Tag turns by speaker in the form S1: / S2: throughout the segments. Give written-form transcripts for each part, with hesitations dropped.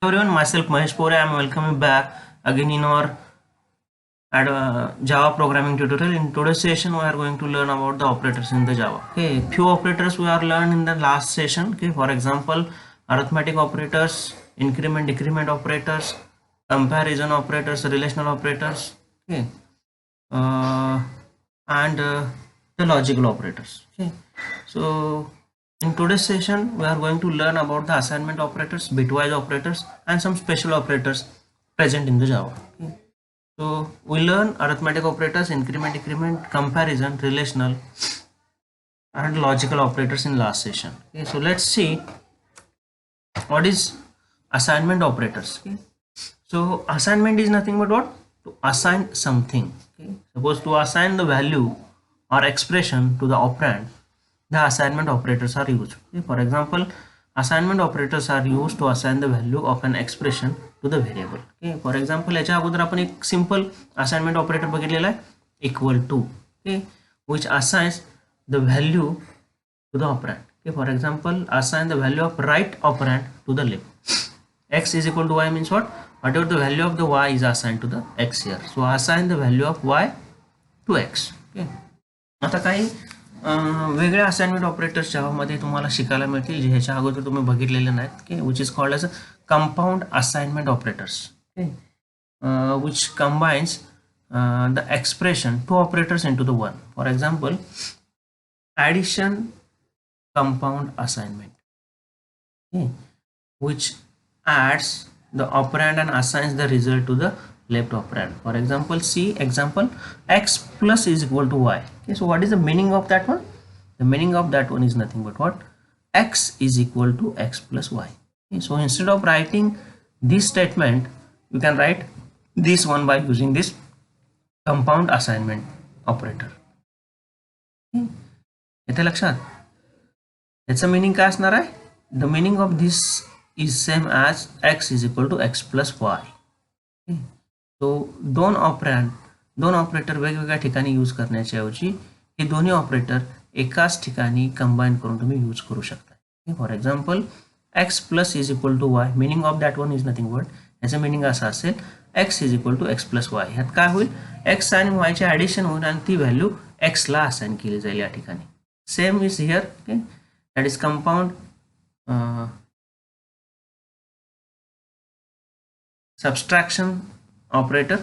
S1: Everyone, myself Mahesh Pore. I am welcoming back again in our Java programming tutorial. In today's session, we are going to learn about the operators in the Java. Okay, few operators we are learned in the last session. Okay, for example, arithmetic operators, increment, decrement operators, comparison operators, relational operators. Okay, uh, and the logical operators. Okay, so in today's session we are going to learn about the assignment operators, bitwise operators, and some special operators present in the Java. Okay, so we learn arithmetic operators, increment, decrement, comparison, relational, and logical operators in last session. Okay, so let's see what is assignment operators. Okay, so assignment is nothing but what? To assign something. Okay, suppose to assign the value or expression to the operand, the assignment operators are used. Okay, for example, assignment operators are used to assign the value of an expression to the variable. Okay, for example, याच्या अगोदर आपण एक simple assignment operator बघितलेला आहे equal to, okay, which assigns the value to the operand. Okay, for example, assign the value of right operand to the left. X is equal to y means what? Whatever the value of the y is assigned to the x here. So assign the value of y to x. Okay. आता काही वेगळे assignment operators जावामध्ये तुम्हाला शिकायला मिळतील जे ह्याच्या अगोदर तुम्ही बघितलेले नाहीत. Okay, which is called as compound assignment operators. Okay, which combines the expression two operators into the one. For example, addition compound assignment, okay, which adds the operand and assigns the result to the left operand. For example, see example, x plus is equal to y. Okay, so what is the meaning of that one? The meaning of that one is nothing but what? X is equal to x plus y. Okay, so instead of writing this statement, you can write this one by using this compound assignment operator. Okay, इथे लक्षात याचं meaning काय असणार आहे? The meaning of this is same as x is equal to x plus y. Okay, so दोन operator वेगवेगळ्या ठिकाणी use करण्याच्या ऐवजी हे दोन्ही ऑपरेटर एकाच ठिकाणी कंबाईन करून तुम्ही यूज करू शकता. For example, x plus is equal to y, meaning of that one is nothing but, याचं मिनिंग असं असेल x is equal to x plus y. ह्यात काय होईल? एक्स आणि वायचे ॲडिशन होईल आणि ती व्हॅल्यू एक्सला असाइन केली जाईल या ठिकाणी. Same is here. Okay, that is compound subtraction operator,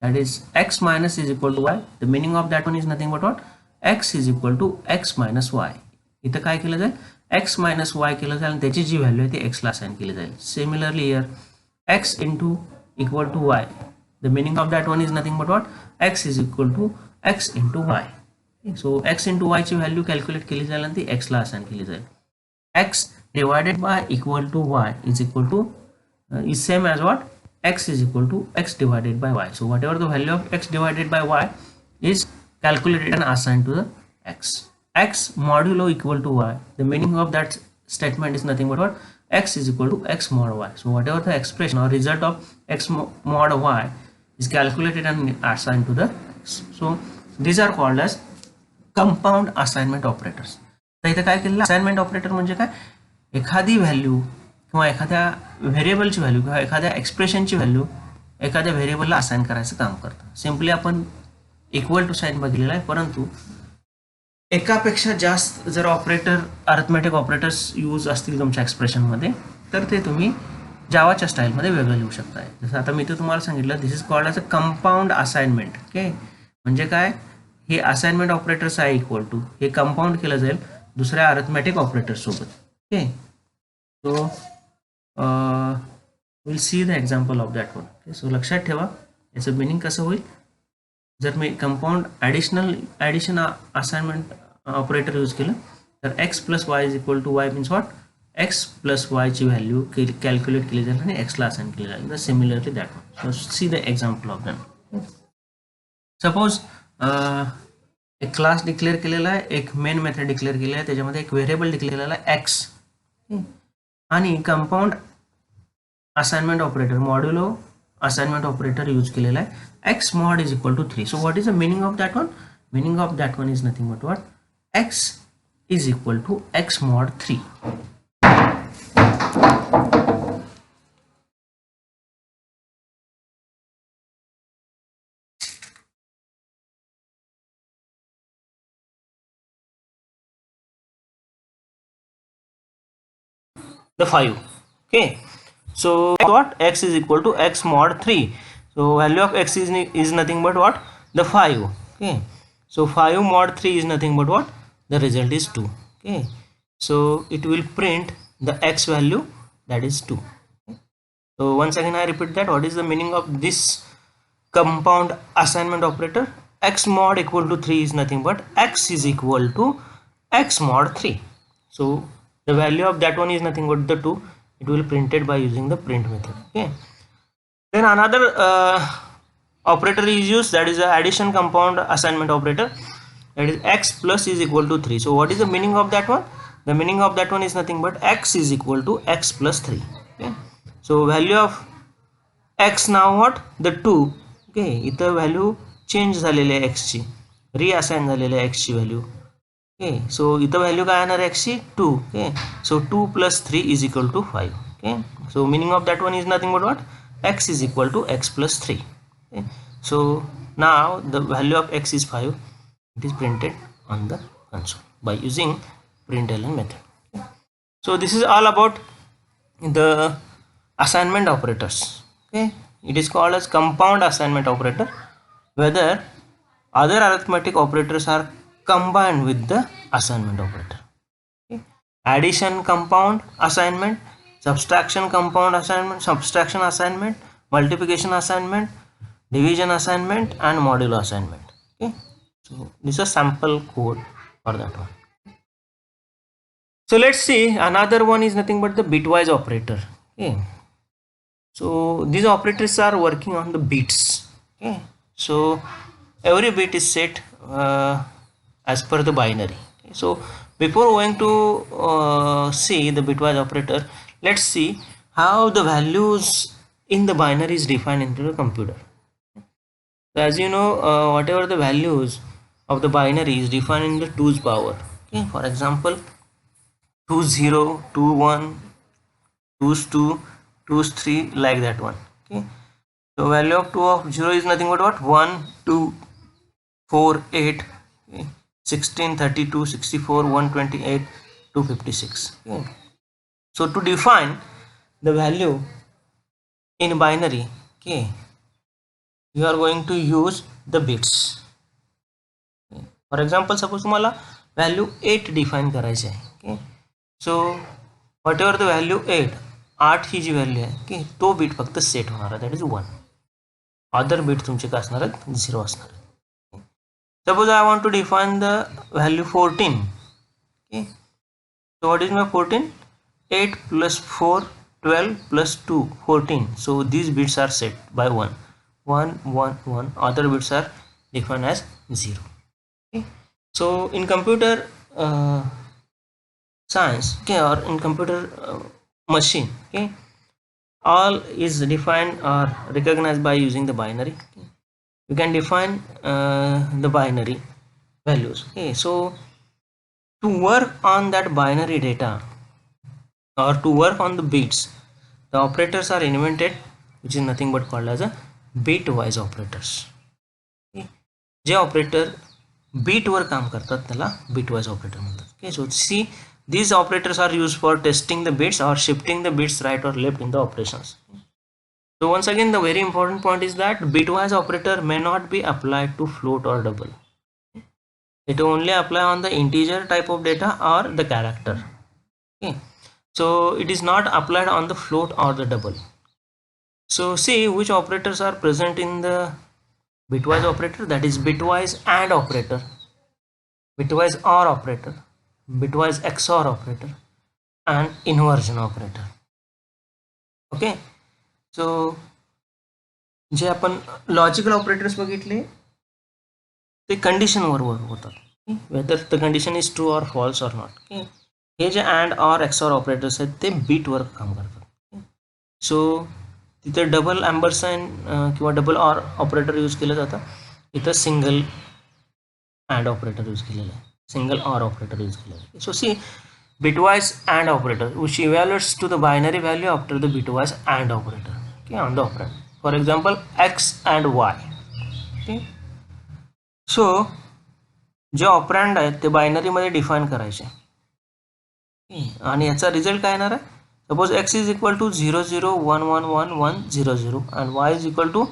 S1: that is x minus is equal to y. The meaning of that one is nothing but what? X is equal to x minus y. इथं काय केलं जाईल? x minus y केलं जाईल आणि त्याची जी value आहे ती x ला असाइन केली जाईल. Similarly here, x into equal to y. The meaning of that one is nothing but what? X is equal to x into y. So x into y ची value calculate केली जाईल आणि ती x ला assign केली जाईल. x divided by equal to y is equal to is same as what? X is equal to x divided by y. So whatever the value of x divided by y is calculated and assigned to the x. X modulo equal to y. The meaning of that statement is nothing but what? X is equal to x mod y. So whatever the expression or result of x mod y is calculated and assigned to the x. So these are called as compound assignment operators. तर इथे काय केलेलं assignment operator म्हणजे काय? एखादी value किंवा एखाद्या व्हेरिएबलची व्हॅल्यू किंवा एखाद्या एक्सप्रेशनची व्हॅल्यू एखाद्या व्हेरिएबलला असाइन करायचं काम करतं. सिम्पली आपण इक्वल टू साइन बघितलेलं आहे, परंतु एकापेक्षा जास्त जर ऑपरेटर अरिथमेटिक ऑपरेटर्स यूज असतील तुमच्या एक्सप्रेशनमध्ये तर ते तुम्ही जावाच्या स्टाईलमध्ये वेगळं लिहू शकता. जसं आता मी तर तुम्हाला सांगितलं, this is called as a compound assignment. Okay, म्हणजे काय? हे असाइनमेंट ऑपरेटर्स आहे इक्वल टू, हे कंपाऊंड केलं जाईल दुसऱ्या अरिथमेटिक ऑपरेटर्ससोबत. Okay, so will see the example of that one. Okay, so लक्षात ठेवा याचं मिनिंग कसं होईल. जर मी compound addition assignment operator use केलं तर x plus y is equal to y means what? X plus वायची व्हॅल्यू कॅल्क्युलेट केली जाईल आणि एक्सला असाइन केली जाईल. Similarly that one. So C the example of that. Suppose एक क्लास डिक्लेअर केलेला आहे, एक मेन मेथड डिक्लेअर केलेला आहे, त्याच्यामध्ये एक व्हेरिएबल डिक्लेअर आहे एक्स आणि compound assignment operator modulo assignment operator use केलेला आहे X mod is equal to 3. So what is the meaning of that one? Meaning of that one is nothing but what? X is equal to X mod 3. the 5. Okay, so what, x is equal to x mod 3. So value of x is nothing but what, the 5. Okay, so 5 mod 3 is nothing but what, the result is 2. Okay, so it will print the x value, that is 2. So once again I repeat that, what is the meaning of this compound assignment operator? X mod equal to 3 is nothing but x is equal to x mod 3. So the value of that one is nothing but the 2. It will be printed by using the print method. Okay, then another operator is used, that is the addition compound assignment operator, that is x plus is equal to 3. So what is the meaning of that one? The meaning of that one is nothing but x is equal to x plus 3. Okay, so value of x now what, the 2. okay, इथं value change झालेली आहे x ची, reassign झालेली आहे x ची value. Okay, सो इथं value काय येणार x ची 2. Okay, so 2 plus 3 is equal to 5. Okay, so meaning of that one is nothing but what, x is equal to x plus 3. okay, so now the value of x is 5. It is printed on the console by using println method. Okay, so this is all about the assignment operators. Okay, it is called as compound assignment operator, whether other arithmetic operators are combined with the assignment operator. Okay, addition compound assignment, subtraction compound assignment, subtraction assignment, multiplication assignment, division assignment, and modulo assignment. Okay, so this is a sample code for that one. So let's see, another one is nothing but the bitwise operator. Okay, so these operators are working on the bits. Okay, so every bit is set as per the binary. Okay, so before going to see the bitwise operator, let's see how the values in the binary is defined into the computer. So as you know, whatever the values of the binary is defined in the 2's power. Okay, for example, 2 0, 2 1, 2's 2, 2's 3, like that one. Okay, so value of 2 of 0 is nothing but what, 1 2 4 8, okay, 16 32 64 128 256. Okay, so to define the value in binary, okay, you are going to use the bits. Okay, for example, suppose तुम्हाला value 8 define करायचे आहे. Okay, so whatever the value 8 ही जी value आहे की तो beat फक्त set होणार आहे, दॅट इज 1. अदर बीट तुमचे काय असणार आहेत, 0 असणार आहेत. Suppose I want to define the value 14. Okay, so what is my 14? 8 plus 4 12 plus 2 14. so these bits are set by 1 1 1 1. other bits are defined as 0. Okay, so in computer science, okay, or in computer machine, okay, all is defined or recognized by using the binary. Okay, you can define the binary values. Okay, so to work on that binary data or to work on the bits, the operators are invented, which is nothing but called as a bitwise operators. Okay, जे operator bit वर काम करतात त्याला bitwise operator म्हणतात. Okay, so see, these operators are used for testing the bits or shifting the bits right or left in the operations. So once again, the very important point is that bitwise operator may not be applied to float or double. It only apply on the integer type of data or the character. Okay, so it is not applied on the float or the double. So see which operators are present in the bitwise operator, that is bitwise AND operator, bitwise OR operator, bitwise XOR operator, and inversion operator. Okay, so जे आपण logical operators बघितले ते कंडिशनवर work होतात, whether the condition is true or false or not. हे जे and or XOR operators आहेत ते बीटवर काम करतात. सो तिथे डबल ॲम्बरसाइन किंवा डबल ऑर ऑपरेटर यूज केलं जातं, इथं सिंगल अँड ऑपरेटर यूज केलेलं आहे, सिंगल ऑर ऑपरेटर यूज केलेलं आहे. सो सी bitwise AND operator which evaluates to the binary value after the bitwise AND operator, okay, on the operand. For example, x and y. Okay, so जे ऑपरँड आहेत ते binary मध्ये define करायचे आणि याचा result काय येणार आहे. Suppose x is equal to 0 0 1 1 1 1 0 0 and y is equal to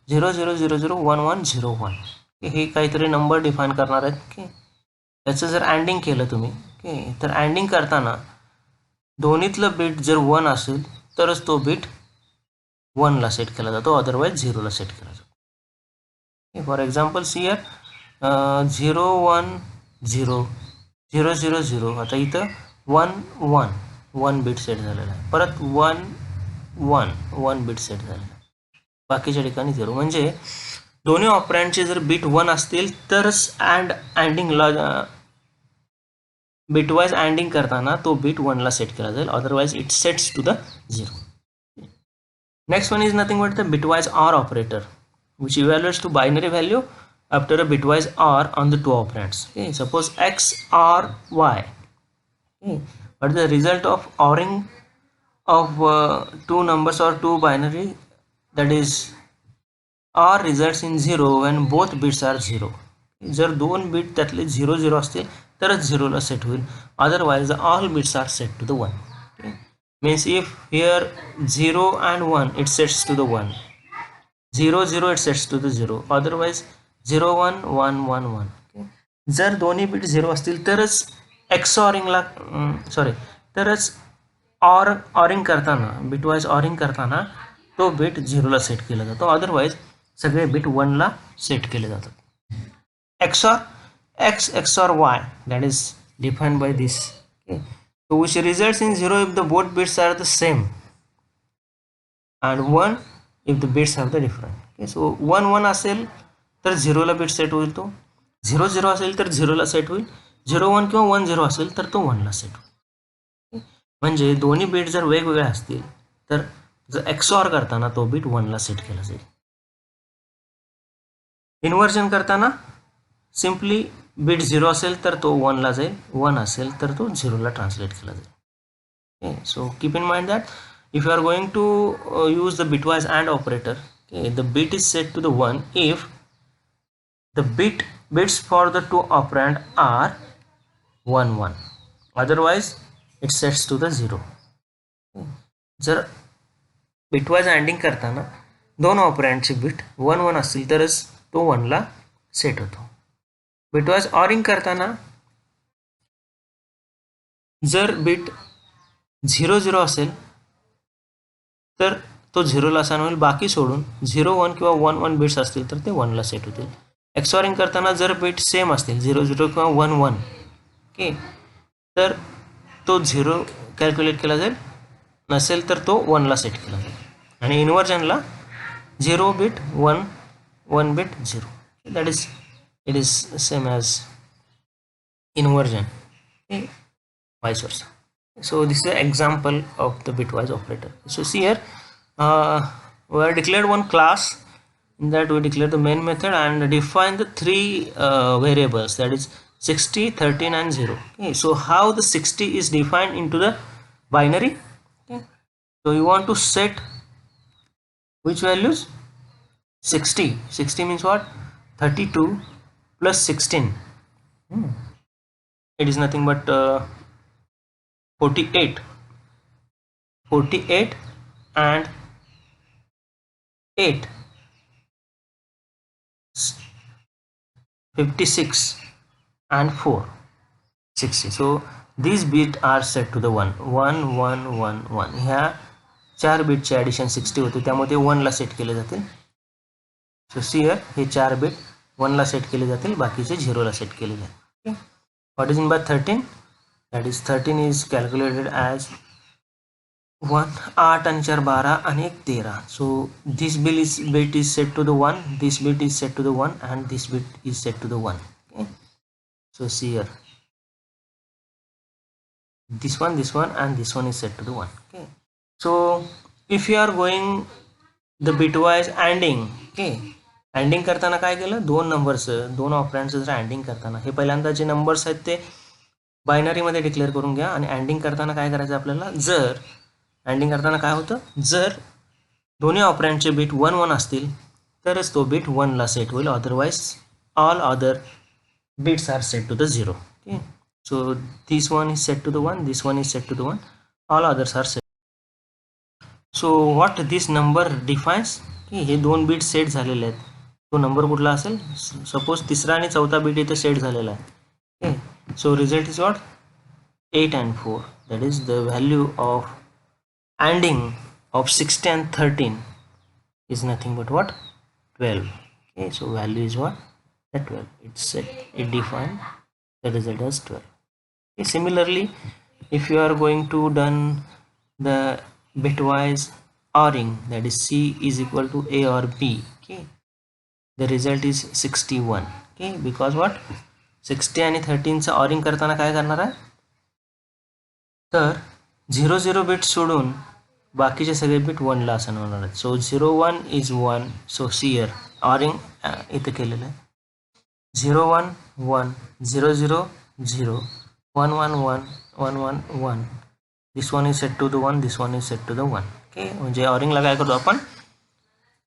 S1: 0 0 0 0 1 1 0 1. हे काहीतरी नंबर डिफाईन करणार आहेत. ओके, त्याचं जर अँडिंग केलं तुम्ही, ओके, तर अँडिंग करताना दोन्हीतलं बीट जर 1 असेल तरच तो बीट 1 ला सेट केला जातो, अदरवाईज 0 ला सेट केला जातो. For example see here 0 1 0 0 0 0. आता इथं 1 1 1 बीट सेट झालेला आहे, परत 1 1 1 बीट सेट झालेला आहे, बाकीच्या ठिकाणी 0. म्हणजे दोन्ही ऑपरँडचे जर बीट 1 असतील तरच अँडिंगला बिटवाइज अँडिंग करताना तो बीट 1 ला सेट केला जाईल, otherwise it sets to the 0. Next one is nothing but the bitwise or operator which evaluates to binary value after a bitwise OR on the two operands. Okay, suppose x or y. Okay, what is the result of ORing of two numbers or two binary, that is OR results in 0 when both bits are 0. जर दोन beat त्यातले 0 0 असतील तरच 0 ला set होईल, otherwise all bits are set to the 1. Okay, means if here 0 and 1 it sets to the 1, 0 0 it sets to the 0, otherwise 0 1 1 1 1. Okay, जर दोन्ही beat 0 असतील तरच एक्सऑरिंगला तरच ऑरिंग करताना बिटवाइज ऑरिंग करताना तो बीट 0 ला सेट केला जातो, अदरवाइज सगळे बीट 1 ला सेट केले जातात. XOR x XOR y, that is defined by this. Okay, so which results in 0 if the both bits are the same and 1 if the bits are the different. Okay, so 1 1 असेल तर 0 ला bit set होईल, तो 0 0 असेल तर 0 ला set होईल, 0 1 किंवा 1 0 असेल तर तो 1 ला सेट होईल. म्हणजे दोन्ही बीट जर वेगवेगळे असतील तर जर XOR करताना तो बीट 1 ला सेट केला जाईल. इन्व्हर्जन करताना सिम्पली बीट 0 असेल तर तो 1 ला जाईल, 1 असेल तर तो 0 ला ट्रान्सलेट केला जाईल. Okay, so keep in mind that if you are going to use the bitwise AND operator, okay, the bit is set to the 1 if the bits for the two operand are 1 1, otherwise it sets to the 0. Okay, जर bitwise ANDing करताना दोन ऑपरँडचे beat 1 1 असतील तरच तो 1 ला set होतो. Bitwise ORing करताना जर बीट 0 0 असेल तर तो 0 ला असाइन होईल, बाकी सोडून 0 1 किंवा 1 1 बिट्स असतील तर ते 1 ला सेट होतील. एक्सऑरिंग करताना जर बीट सेम असतील 0 0 किंवा 1 1, ओके, तर तो 0 कॅल्क्युलेट केला जाईल, नसेल तर तो 1 ला सेट केला जाईल. आणि इन्व्हर्जनला 0 bit 1 1 bit 0, that is it is same as inversion. Okay, vice versa. So this is an example of the bitwise operator. So see here we have declared one class, in that we declare the main method and define the three variables, that is 60 13 and 0. Okay, so how the 60 is defined into the binary. Okay, so you want to set which values? 60 means what? 32 plus 16, it is nothing but 48 and 8 56 and 4 60. So these bits are set to the 1 1 1 1 1. ह्या 4 बीटचे addition 60 होते, त्यामुळे ते 1 ला set केले जातील. So see here हे 4 bit 1 ला set केले जातील, बाकीचे 0 ला सेट केले जातील. What is in by 13? That is 13 is calculated as 1 8 आणि 4 12 आणि 1 13. So this bit is set to the 1, this bit is set to the 1 and this bit is set to the 1. Okay, so see here this one and this one is set to the 1. Okay, so if you are going the bitwise ANDing, okay, अँडिंग करताना काय केलं, दोन नंबर्सचं दोन ऑपरँडचं जर अँडिंग करताना हे पहिल्यांदा जे numbers आहेत ते बायनरीमध्ये डिक्लेअर करून घ्या. आणि अँडिंग करताना काय करायचं आपल्याला, जर अँडिंग करताना काय होतं, जर दोन्ही ऑपरँडचे बीट 1 1 असतील तरच तो बीट 1 ला सेट होईल, otherwise all other bits are set to the 0. Okay, so this one is set to the 1, this one is set to the 1, all others are set so what this number defines की हे दोन bit set झालेले आहेत. तो number कुठला असेल? Suppose तिसरा आणि चौथा बीट इथे सेट झालेला आहे. Okay, so result is what 8 and 4. That is the value of ANDing of 60 and 13 is nothing but what? 12. Okay, so value is what? That 12. It's set. It defined the result as 12. Okay, similarly, if you are going to done the bitwise ORing, that is C is equal to A or B. Okay, the result is 61. Okay, because what? 60 आणि 13 चा ORing करताना काय करणार आहे? तर 0 bit सोडून बाकीचे सगळे बिट 1 ला असं होणार आहेत. सो 0 1 इज 1. सो सियर ऑरिंग इथं केलेलं आहे. 0 1 1 0 0 0 1 1 1 1 1 1. This one is set to the 1, this one is set to the 1. Okay, म्हणजे ऑरिंगला काय करतो आपण?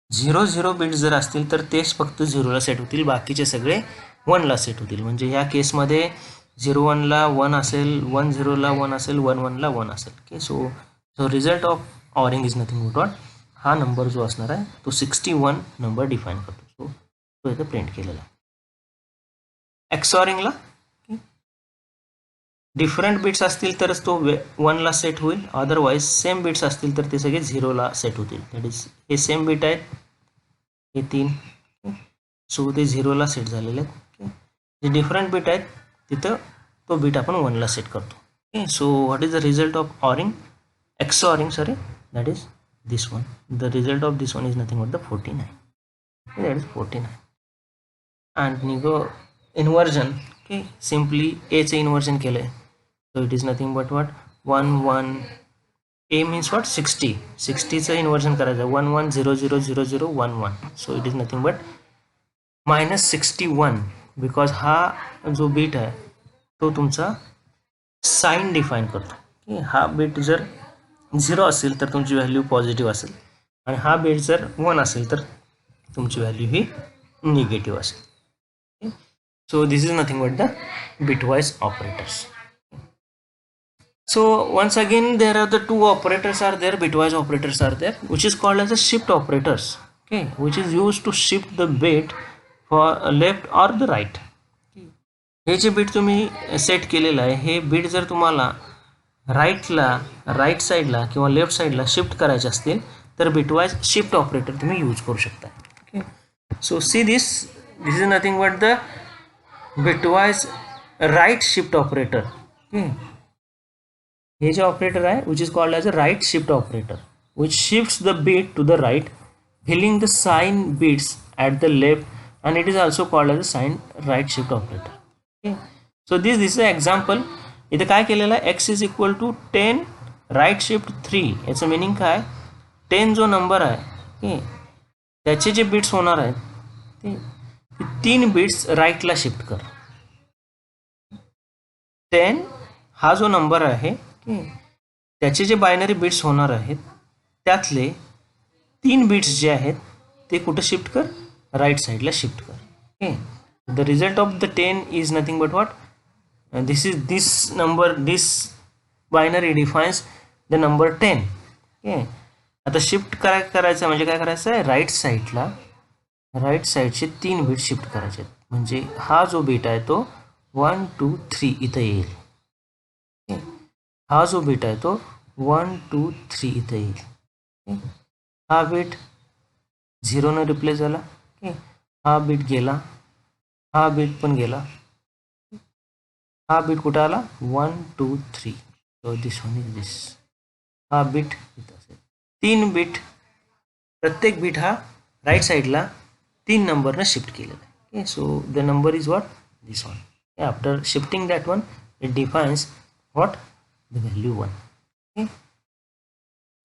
S1: 0 बिट जर असतील तर तेच फक्त 0ला सेट होतील, बाकीचे सगळे 1ला सेट होतील. म्हणजे ह्या केसमध्ये 0 1ला 1 असेल, 1 0ला 1 असेल, 1 1ला 1 असेल. Okay, so result of ORing is nothing but what? हा नंबर जो असणार आहे तो 61 नंबर डिफाईन करतो. सो तो इथे प्रिंट केलेला आहे. एक्सऑरिंगला डिफरंट बिट्स असतील तरच तो 1ला सेट होईल, अदरवाईज सेम बिट्स असतील तर ते सगळे 0ला सेट होतील. दॅट इज हे सेम बिट आहेत, हे 3. सो ते 0ला सेट झालेले आहेत. जे डिफरंट बिट आहेत तिथं तो बिट आपण 1ला सेट करतो. Okay, so what is the result of ORing? XORing, sorry, that is this one. The result of this one is nothing but the 49. Okay, that is 49. And you go inversion. Okay, simply A चे inversion केले, so it is nothing but what? 1 1. A means what? 60. 60 चं inversion करायचं 1 1 0 0 0 0 1 1. So it is nothing but -61, because हा जो beat आहे तो तुमचा sign define करतो. ओके, हा बीट जर 0 असेल तर तुमची व्हॅल्यू पॉझिटिव्ह असेल, आणि हा बीट जर 1 असेल तर तुमची व्हॅल्यू ही निगेटिव्ह असेल. So this is nothing but the bitwise operators. So once again there are the two operators are there, bitwise operators are there, which is called as the shift operators. Okay, which is used to shift the bit for left or the right. हे जे bit तुम्ही set केलेलं आहे हे beat जर तुम्हाला right साईडला किंवा left साईडला शिफ्ट करायचे असतील तर बिटवाईज शिफ्ट ऑपरेटर तुम्ही यूज करू शकता. Okay, so see this is nothing but the bitwise right shift operator. Okay, हे जे ऑपरेटर आहे which is called as a right shift operator, which shifts the bit to the right, filling the sign bits at the left, and it is also called as a sign right shift operator. Okay, so this is an example. इथे काय केलेलं आहे? x is equal to 10 right shift 3. याचं meaning काय? 10 जो number आहे त्याचे जे bits होणार आहेत ते 3 बिट्स राईटला शिफ्ट कर. 10 हा जो नंबर आहे त्याचे जे बायनरी बिट्स होणार आहेत त्यातले 3 बिट्स जे आहेत ते कुठे शिफ्ट कर? राईट साईडला शिफ्ट कर. Okay, the result of the 10 is nothing but what? this number, this binary defines the number 10. Okay, आता शिफ्ट करायचं म्हणजे काय करायचं आहे? राईट साईडचे 3 बीट शिफ्ट करायचे आहेत. म्हणजे हा जो बीट आहे तो 1 2 3 इथं येईल. ओके, हा जो बीट आहे तो 1 2 3 इथं येईल. ओके, हा बीट 0 रिप्लेस झाला. ओके, हा बीट गेला, हा बीट पण गेला, हा बीट कुठे आला? 1 2 3. सो दिस वन इज दिस. हा बीट इथं असेल. 3 बीट, प्रत्येक बीट हा राईट साईडला 3 नंबरनं शिफ्ट केलेला आहे. Okay, so the number is what? This one. After shifting that one it defines what? The value 1. Okay,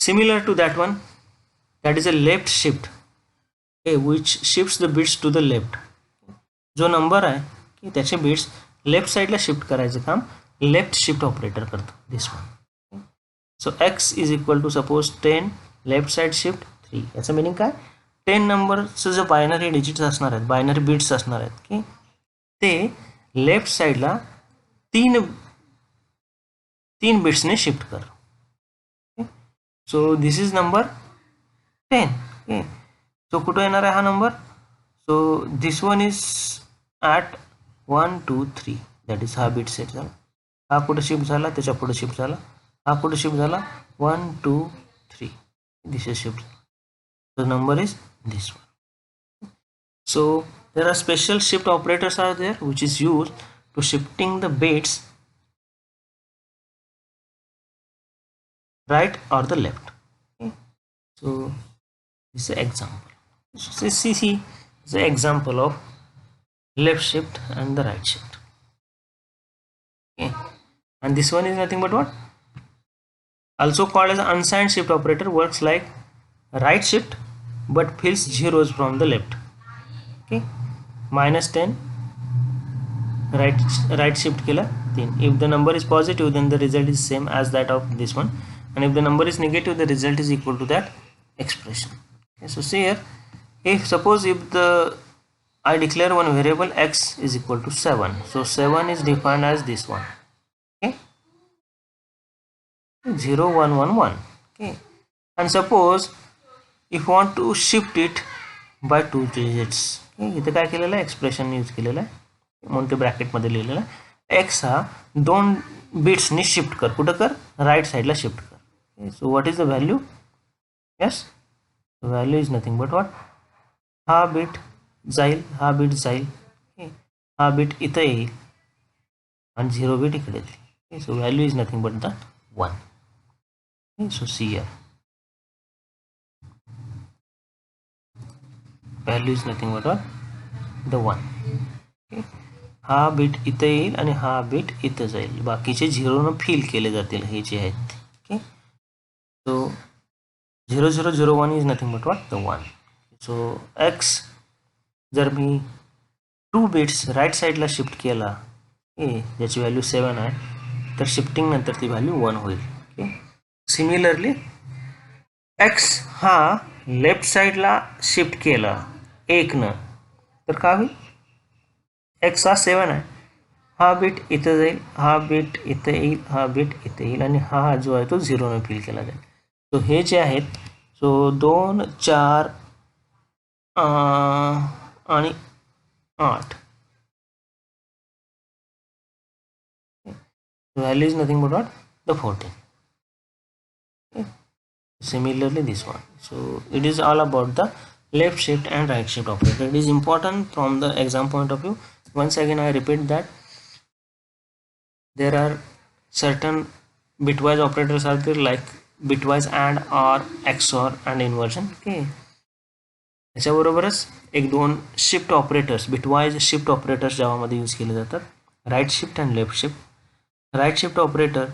S1: similar to that one, that is a left shift, okay, which shifts the bits to the left. जो number आहे की त्याचे bits left साईडला shift करायचं काम left shift operator करतो. This one. So X is equal to suppose 10 left side shift 3. याचं meaning काय? 10 नंबरचं जो बायनरी डिजिट्स असणार आहेत, बायनरी बिट्स असणार आहेत की ते लेफ्ट साईडला 3 बिट्सने शिफ्ट कर. So this is number 10. Okay, so कुठं येणार आहे हा number? So this one is at 1 2 3, that is हा बीट सेट झाला, हा पुढे शिफ्ट झाला, त्याच्या पुढे शिफ्ट झाला, हा पुढे शिफ्ट झाला, 1 2 3, this is shift. The number is this one. So there are special shift operators are there which is used to shifting the bits right or the left. Okay, so this is an example. So see the example of left shift and the right shift. Okay, and this one is nothing but what, also called as unsigned shift operator, works like right shift but fills zeros from the left. Okay, -10 right shift केला 3. If the number is positive then the result is same as that of this one, and if the number is negative the result is equal to that expression. Okay, so see here, if suppose if the I declare one variable x is equal to 7, so 7 is defined as this one. Okay, 0 1 1 1. Okay, and suppose if you want to shift it by 2 digits, इथे काय केलेलं आहे, expression use केलेलं आहे, मोठे ब्रॅकेटमध्ये लिहिलेलं आहे, x हा 2 बिट्सनी शिफ्ट कर, कुठं कर, राईट साईडला शिफ्ट कर. सो what is the value, yes value is nothing but what, हा बिट जाईल, हा बिट जाईल, हा बिट इथं येईल आणि 0 बिट इकडे येईल. सो value is nothing but the 1. So see here, value is nothing but what, the 1. Okay, हा बीट इथं येईल आणि हा बीट इथं जाईल, बाकीचे 0 फिल केले जातील हे जे आहेत. Okay, so 0 0 0 1 is nothing but what, the 1. So x जर मी 2 बिट्स राईट साईडला शिफ्ट केला, ज्याची व्हॅल्यू 7 आहे, तर शिफ्टिंग नंतर ती व्हॅल्यू 1 होईल. ओके, सिमिलरली एक्स हा लेफ्ट साईडला शिफ्ट केला 1 न, तर काय होईल, एक्स हा 7 आहे, हा बीट इथं जाईल, हा बीट इथं येईल, हा बीट इथं येईल आणि हा जो आहे तो 0 ने फिल केला जाईल. सो हे जे आहेत, सो 2 4 आणि 8, value is nothing but what, the 14. Similarly this one. So it is all about the left shift and right shift operator. It is important from the exam point of view. Once again I repeat that there are certain bitwise operators are there, like bitwise AND, OR, XOR and inversion. Okay, त्याच्याबरोबरच एक 2 shift operators, bitwise shift operators जावामध्ये use केले जातात, right shift and left shift. Right shift operator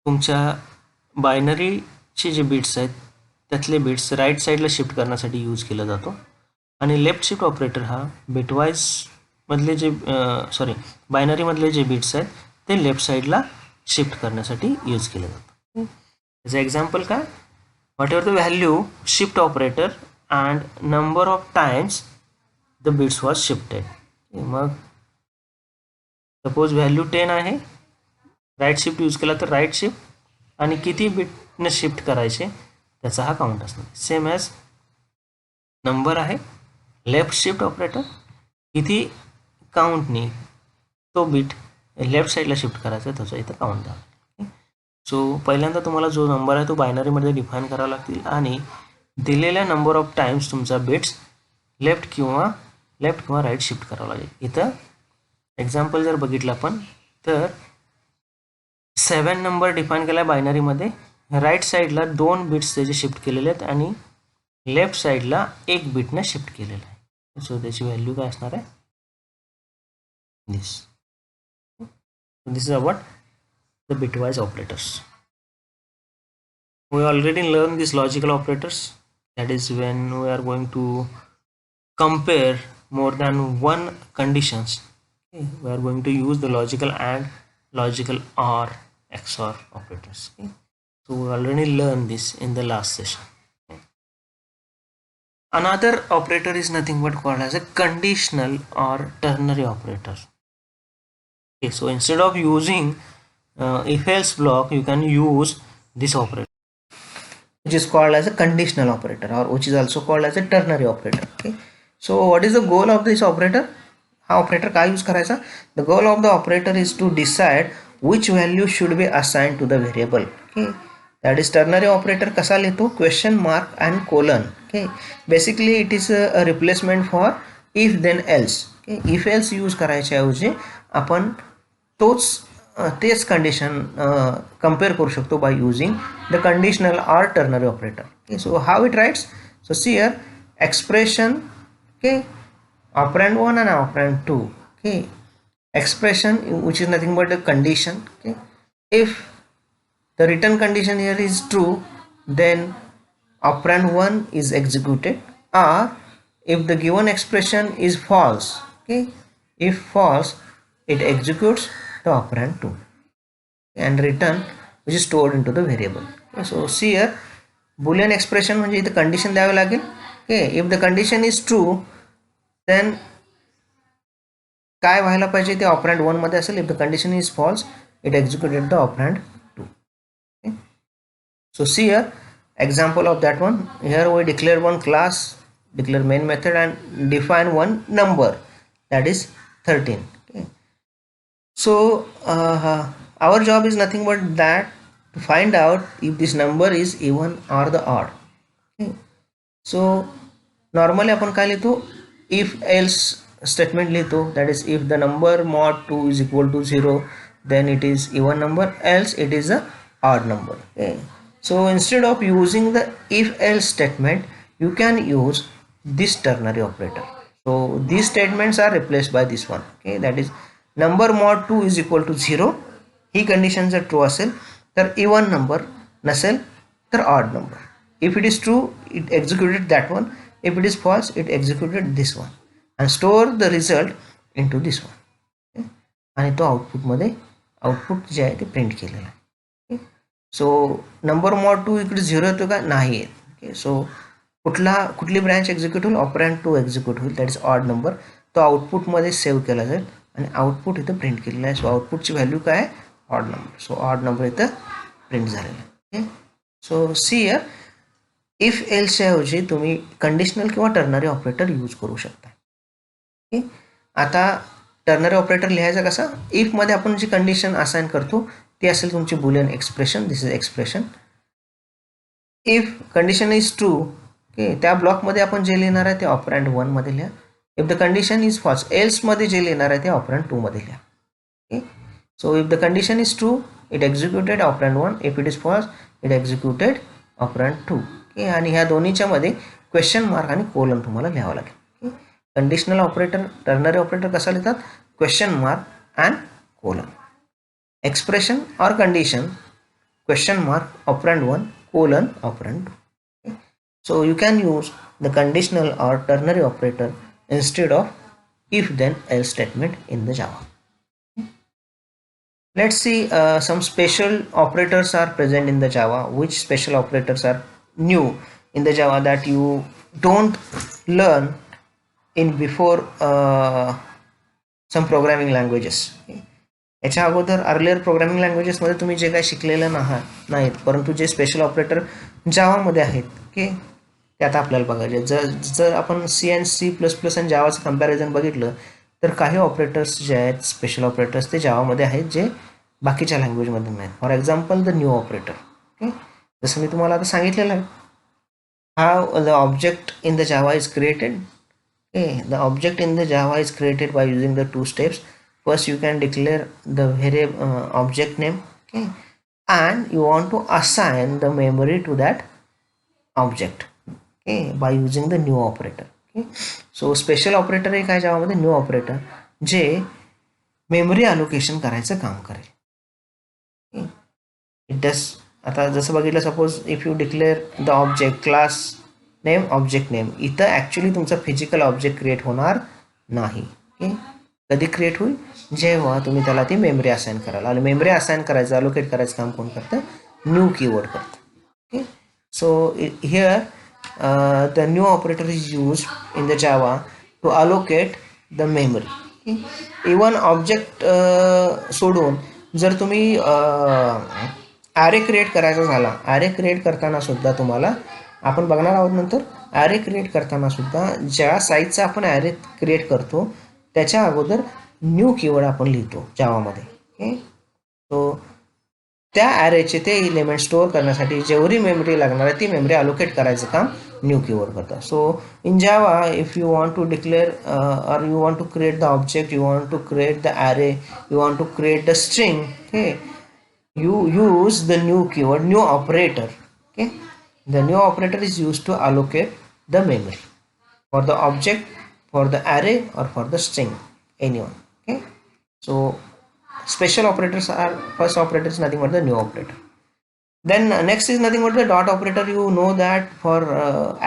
S1: तुमच्या बायनरीचे जे bits आहेत त्यातले बिट्स राईट साईडला शिफ्ट करण्यासाठी यूज केला जातो, आणि लेफ्ट शिफ्ट ऑपरेटर हा बिटवाइज मधले जे बायनरीमधले जे बिट्स आहेत ते लेफ्ट साईडला शिफ्ट करण्यासाठी यूज केलं जातं. त्याचं एक्झाम्पल काय, what ever the value shift operator and number of times the bits was shifted. Mug suppose value 10 आहे, राईट शिफ्ट यूज केला तर राईट शिफ्ट आणि किती बिटने शिफ्ट करायचे त्याचा हा काउंट असणार. सेम ॲज नंबर आहे, लेफ्ट शिफ्ट ऑपरेटर किती काउंटनी तो बिट लेफ्ट साईडला शिफ्ट करायचा त्याचा इथं काउंट द्यावा. सो पहिल्यांदा तुम्हाला जो नंबर आहे तो बायनरीमध्ये डिफाईन करावा लागतील आणि दिलेल्या नंबर ऑफ टाइम्स तुमचा बिट्स लेफ्ट किंवा राईट शिफ्ट करावा लागेल. इथं एक्झाम्पल जर बघितलं आपण तर 7 नंबर डिफाईन केला आहे बायनरीमध्ये, राईट साईडला 2 बिट्स त्याचे शिफ्ट केलेले आहेत आणि लेफ्ट साईडला 1 बिटने शिफ्ट केलेलं आहे. सो त्याची व्हॅल्यू काय असणार आहे, this is about the bitwise operators. We already learned these logical operators, that is when we are going to compare more than one conditions. Okay, we are going to use the logical AND, logical OR, XOR operators. Okay, so we already learned this in the last session. Okay. Another operator is nothing but called as a conditional or ternary operator. Okay, so instead of using if else block you can use this operator. which is called as a conditional operator, or which is also called as a ternary operator. Okay, so what is the goal of this operator? हा operator काय use करायचा? The goal of the operator is to decide which value should be assigned to the variable. Okay, that is ternary operator कसा लिहितो? Question mark and colon. Okay, basically it is a replacement for if then else. Okay, if else use करायच्या ऐवजी आपण तेच condition compare करू शकतो bye using the conditional or ternary operator. Okay, so how it rights? So see here expression, okay, operand 1 and operand 2. Okay, expression which is nothing but a condition. Okay, if the written condition here is true, then operand 1 is executed, or if the given expression is false, okay, if false, it executes the operand 2 and return which is stored into the variable. Okay, so see here boolean expression म्हणजे इथे condition द्यावे लागेल. Okay, if the condition is true, then काय व्हायला पाहिजे ते operand 1 मध्ये असेल. If the condition is false, it executed the operand 2. Okay, so see here example of that one. Here we declare one class, declare main method and define one number, that is 13. Okay, so our job is nothing but that to find out if this number is even or the odd. Okay, so normally आपण काय लिहितो? if else statement लिहितो, that is if the number mod 2 is equal to 0, then it is even number, else it is a odd number. Okay, so instead of using the if else statement, you can use this ternary operator. So these statements are replaced by this one. Okay, that is number mod 2 is equal to 0, he condition जर true असेल तर even number, नसेल तर odd number. if it is true, it executed that one. if it is false, it executed this one and store the result into this one. Okay, आणि तो आउटपुटमध्ये output जे आहे ते प्रिंट केलेलं आहे. ओके, सो नंबर मॉड 2 इकडे 0 येतो का? नाही येत. ओके, सो कुठली ब्रँच एक्झिक्यूट होईल? ऑपरंड 2 एक्झिक्यूट होईल, दॅट इज ऑड नंबर. तो आउटपुटमध्ये सेव्ह केला जाईल आणि आउटपुट इथं प्रिंट केलेलं आहे. सो आउटपुटची व्हॅल्यू काय आहे? Odd number. So odd number इथं प्रिंट झालेलं आहे. Okay, so see here if एल्सच्या ऐवजी तुम्ही कंडिशनल किंवा टर्नरी ऑपरेटर यूज करू शकता. ओके, आता टर्नरी ऑपरेटर लिहायचा कसा? इफ मध्ये आपण जी कंडिशन असाइन करतो ती असेल तुमची Boolean expression. This is expression. If condition is true, okay, त्या ब्लॉकमध्ये आपण जे लिहिणार आहे ते ऑपरंड 1 मध्ये लिहा. If the condition is false, else मध्ये जे लिहिणार आहे ते ऑपरंड 2 मध्ये लिहा. Okay, so if the condition is true, it executed operand 1. If it is false, it executed operand 2. Okay, आणि ह्या दोन्हीच्या मध्ये क्वेश्चन मार्क आणि कोलन तुम्हाला लिहावं लागेल. Okay, conditional operator, ternary operator कसा लिहितात? Question mark and colon. Expression और condition, question mark operand 1, colon operand 2. Okay, so you can use the conditional or ternary operator instead of if then else statement in the Java. Let's see some special operators are present in the Java. Which special operators are new in the Java that you don't learn in before some programming languages. याच्या अगोदर earlier programming languages मध्ये तुम्ही जे काही शिकलेलं नाहीत, परंतु जे special operator जावामध्ये आहेत, okay, ते आता आपल्याला बघायचे. जर आपण C++ आणि जावाचं कंपॅरिझन बघितलं तर काही ऑपरेटर्स जे आहेत स्पेशल ऑपरेटर्स ते जावामध्ये आहेत जे बाकीच्या लँग्वेजमध्ये नाहीत. For example the new operator. Okay, जसं मी तुम्हाला आता सांगितलेलं आहे, how the object in the Java is created. Okay, the object in the Java is created by using the 2 steps. First you can declare the variable object name, okay, and you want to assign the memory to that object, okay, by using the new operator. Okay, so special operator एक आहे जावामध्ये new operator जे memory allocation करायचं काम करेल. It does. आता जसं बघितलं, suppose if you declare the object class name object name, इथं actually तुमचा फिजिकल ऑब्जेक्ट क्रिएट होणार नाही. ओके, कधी क्रिएट होईल? जेव्हा तुम्ही त्याला ती मेमरी असाइन कराल. आणि मेमरी असाइन करायचं, अलोकेट करायचं काम कोण करतं? न्यू कीवर्ड करतं. Okay, so here the new operator is use in the Java to allocate the memory. Even object सोडून जर तुम्ही ॲरे क्रिएट करायचा झाला, ॲरे क्रिएट करताना सुद्धा तुम्हाला आपण बघणार आहोत नंतर, ॲरे क्रिएट करताना सुद्धा ज्या साईजचा आपण ॲरे क्रिएट करतो त्याच्या अगोदर न्यू कीवर्ड आपण लिहितो जावामध्ये. ओके, सो त्या ॲरेचे ते इलिमेंट स्टोअर करण्यासाठी जेवढी मेमरी लागणार आहे ती मेमरी अलोकेट करायचं काम न्यू कीवर्ड करतं. So in Java if you want to declare or you want to create the object, you want to create the array, you want to create the string, okay, you use the new keyword, new operator. Okay, the new operator is used to allocate the memory for the object, for the array, or for the string, anyone. Okay, so special operators are, first operator is nothing but the new operator. Then next is nothing but the dot operator. You know that for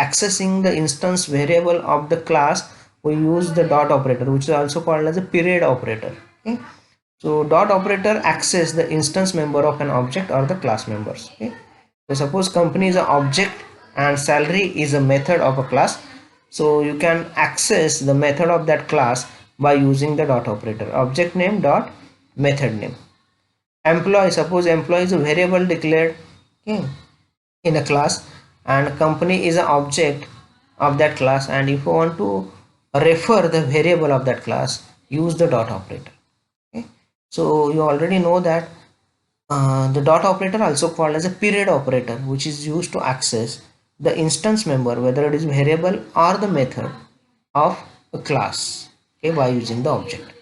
S1: accessing the instance variable of the class we use the dot operator, which is also called as a period operator. Okay, so dot operator access the instance member of an object or the class members. Okay, so suppose company is an object and salary is a method of a class, so you can access the method of that class by using the dot operator. Object name dot method name. Employee, suppose employee is a variable declared, okay, in a class, and company is an object of that class, and if you want to refer the variable of that class, use the dot operator. Okay, so you already know that the dot operator, also called as a period operator, which is used to access the instance member, whether it is variable or the method of a class, okay, by using the object.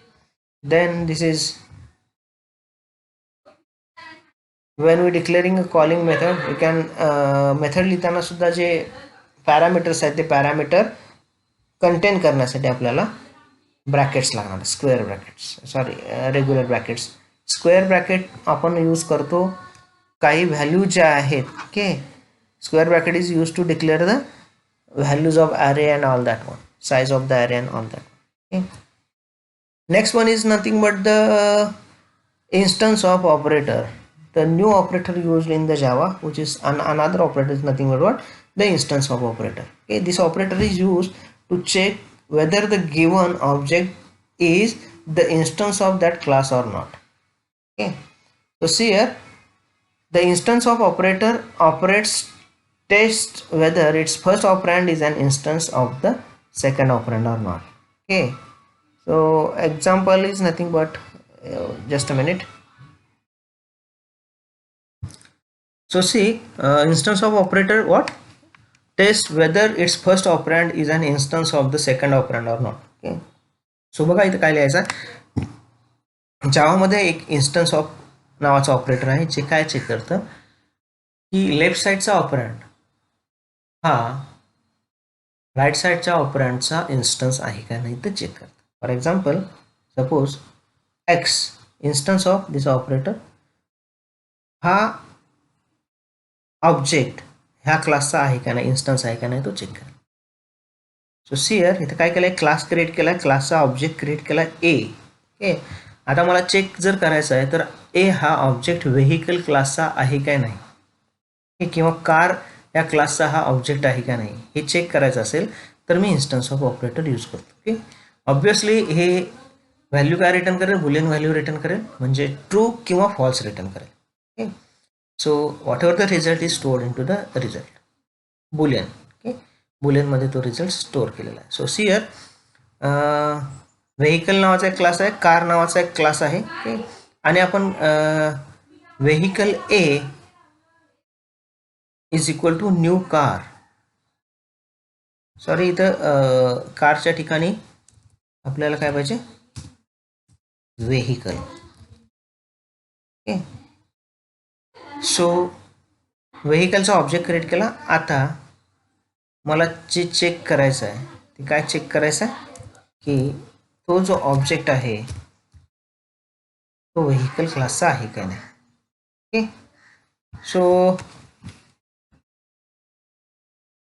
S1: Then this is when we declaring a calling method, you can method लिहिताना सुद्धा जे parameters आहेत ते parameter contain करण्यासाठी आपल्याला brackets लागणार, square brackets, sorry regular brackets. Square bracket आपण use करतो काही व्हॅल्यू ज्या आहेत. Okay, square bracket is use to declare the values of array and all that one, size of the array and all that. Okay, next one is nothing but the instance of operator, the new operator used in the Java, which is another operator is nothing but what, the instance of operator. Okay, this operator is used to check whether the given object is the instance of that class or not. Okay, so see here, the instance of operator operates test whether its first operand is an instance of the second operand or not. Okay, so example is nothing but just a minute. So see, instance of operator what, test whether its first operand is an instance of the second operand or not. Okay, so बघा इथे काय लिहायचं, जावामध्ये एक instance of नावाचं operator आहे जे काय check करतं की लेफ्ट साईडचा ऑपरंड हा राईट साईडच्या ऑपरंडचा इन्स्टन्स आहे का नाही ते चेक करतं. For example, suppose x instance of this operator हा ऑब्जेक्ट ह्या क्लासचा आहे का नाही, इन्स्टन्स आहे का नाही तो चेक करा. सो सी हियर, इथे काय केलंय, क्लास क्रिएट केलाय, क्लासचा ऑब्जेक्ट क्रिएट केलाय ए. ओके, आता मला चेक जर करायचं आहे तर ए हा ऑब्जेक्ट व्हेकल क्लासचा आहे काय नाही, किंवा कार या क्लासचा हा ऑब्जेक्ट आहे का नाही हे चेक करायचं असेल तर मी इन्स्टन्स ऑफ ऑपरेटर यूज करतो. ओके, ऑब्विसली हे व्हॅल्यू काय रिटर्न करेल, बुलियन व्हॅल्यू रिटर्न करेल, म्हणजे ट्रू किंवा फॉल्स रिटर्न करेल. Okay, so whatever the result is stored into the result boolean. Okay, बुलियनमध्ये तो रिझल्ट स्टोअर केलेला आहे. सो सी हियर, व्हेकल नावाचा एक क्लास आहे, कार नावाचा एक क्लास आहे. ओके, आणि आपण vehicle A is equal to new car, sorry इथं कारच्या ठिकाणी आपल्याला काय पाहिजे, व्हेकल. ओके, सो व्हेकलचा ऑब्जेक्ट क्रिएट केला. आता मला जे चेक करायचं आहे ते काय चेक करायचं आहे की तो जो ऑब्जेक्ट आहे तो व्हेकल क्लासचा आहे का नाही. ओके, सो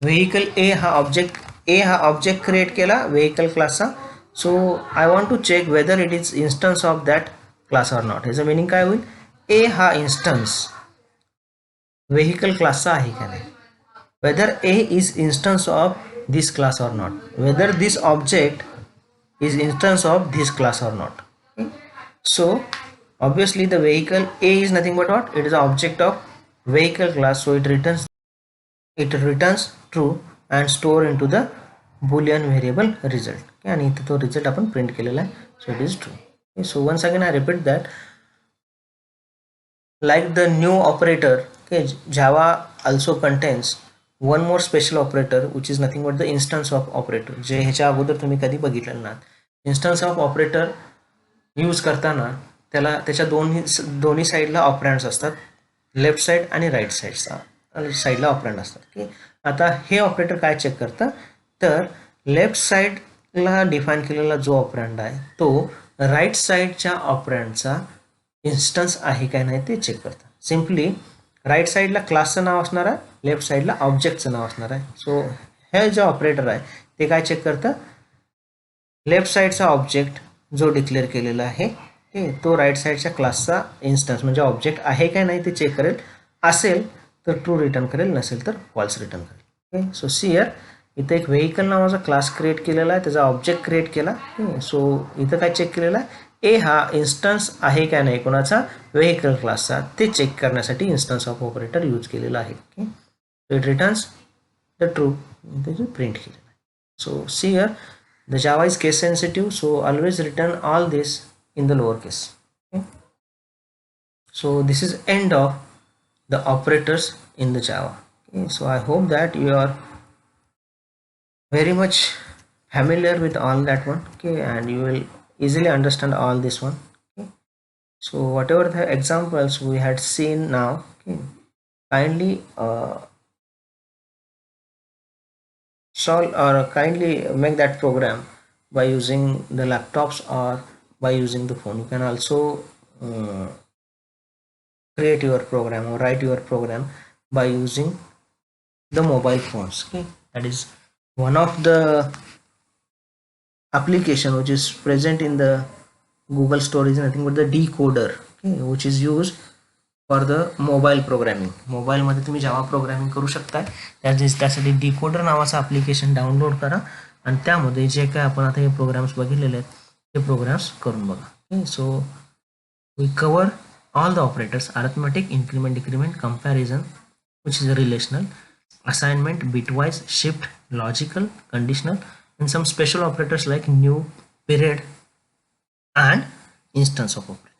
S1: व्हेकल ए हा ऑब्जेक्ट क्रिएट केला व्हेकल क्लासचा. So I want to check whether it is instance of that class or not. ह्याचं मिनिंग काय होईल, ए हा इन्स्टन्स व्हेकल क्लासचा आहे का नाही, whether A is instance of this class or not, whether this object is instance of this class or not. So obviously the vehicle A is nothing but what, it is an object of vehicle class, so it returns true and store into the boolean variable result. Okay, आणि इथे तो result आपण print केलेला आहे, so it is true. Okay, so once again I repeat that, like the new operator, okay, Java also contains one more special operator which is nothing but the instance of operator, जे ह्याच्या अगोदर तुम्ही कधी बघितलेलं ना. instance of operator use करताना त्याला त्याच्या दोन्ही साईडला ऑपरँड्स असतात, लेफ्ट साईड आणि राईट साईडला ऑपरँड असतात. की आता हे ऑपरेटर काय चेक करतं, तर लेफ्ट साईडला डिफाईन केलेला जो ऑपरँड आहे तो राईट साईडच्या ऑपरँडचा इन्स्टन्स आहे काय नाही ते चेक करतं. सिम्पली राईट साईडला क्लासचं नाव असणार आहे, लेफ्ट साईडला ऑब्जेक्टचं नाव असणार आहे. सो हे जे ऑपरेटर आहे ते काय चेक करतं, लेफ्ट साईडचा ऑब्जेक्ट जो डिक्लेअर केलेला आहे तो राईट साईडच्या क्लासचा इन्स्टन्स म्हणजे ऑब्जेक्ट आहे काय नाही ते चेक करेल. असेल तर ट्रू रिटर्न करेल, नसेल तर फॉल्स रिटर्न करेल. ओके, सो सियर इथं एक व्हेकल नावाचा क्लास क्रिएट केलेला आहे, त्याचा ऑब्जेक्ट क्रिएट केला. सो इथं काय चेक केलेला आहे, ए हा इन्स्टन्स आहे का नाही कोणाचा, व्हेकल क्लासचा, ते चेक करण्यासाठी इन्स्टन्स ऑफ ऑपरेटर यूज केलेला आहे. Okay, so it returns the true, त्याचे प्रिंट केलेलं आहे. सो share the Java is case sensitive, so always return all this in the lowercase. Okay, so this is end of the operators in the Java. Okay, so I hope that you are very much familiar with all that one. Okay, and you will easily understand all this one. Okay, so whatever the examples we had seen now, okay, kindly solve or kindly make that program by using the laptops or by using the phone. You can also create your program or write your program by using the mobile phones. Okay, that is one of the application which is present in the Google Store is nothing but the decoder, okay, which is used for the mobile programming. मोबाईलमध्ये तुम्ही जावा programming करू शकता. त्यासाठी decoder नावाचं application download करा आणि त्यामध्ये जे काय आपण आता हे प्रोग्राम्स बघितलेले आहेत ते प्रोग्राम्स करून बघा. So we cover all the operators, arithmetic, increment, decrement, comparison which is a relational, assignment, bitwise, shift, logical, conditional, and some special operators like new, period and instance of operator.